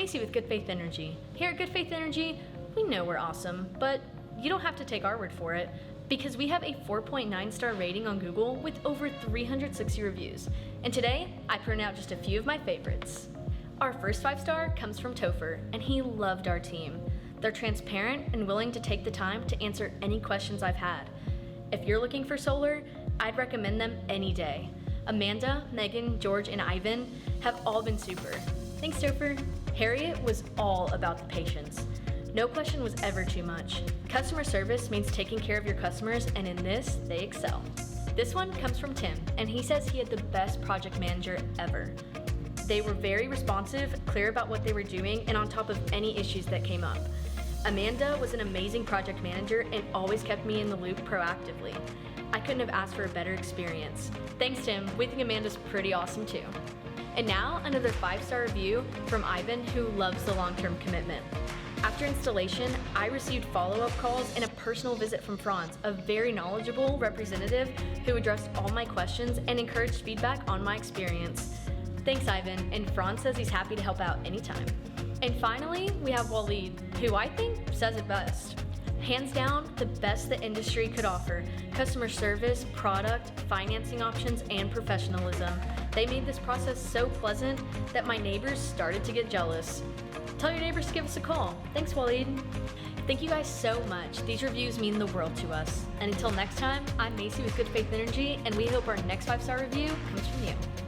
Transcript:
Macy with Good Faith Energy. Here at Good Faith Energy, we know we're awesome, but you don't have to take our word for it because we have a 4.9 star rating on Google with over 360 reviews. And today, I printed out just a few of my favorites. Our first 5-star comes from Topher, and he loved our team. They're transparent and willing to take the time to answer any questions I've had. If you're looking for solar, I'd recommend them any day. Amanda, Megan, George, and Ivan have all been super. Thanks, Topher. Harriet was all about the patience. No question was ever too much. Customer service means taking care of your customers, and in this, they excel. This one comes from Tim, and he says he had the best project manager ever. They were very responsive, clear about what they were doing, and on top of any issues that came up. Amanda was an amazing project manager and always kept me in the loop proactively. I couldn't have asked for a better experience. Thanks, Tim. We think Amanda's pretty awesome too. And now, another 5-star review from Ivan, who loves the long-term commitment. After installation, I received follow-up calls and a personal visit from Franz, a very knowledgeable representative who addressed all my questions and encouraged feedback on my experience. Thanks, Ivan, and Franz says he's happy to help out anytime. And finally, we have Waleed, who I think says it best. Hands down, the best the industry could offer. Customer service, product, financing options, and professionalism. They made this process so pleasant that my neighbors started to get jealous. Tell your neighbors to give us a call. Thanks, Waleed. Thank you guys so much. These reviews mean the world to us. And until next time, I'm Macy with Good Faith Energy, and we hope our next 5-star review comes from you.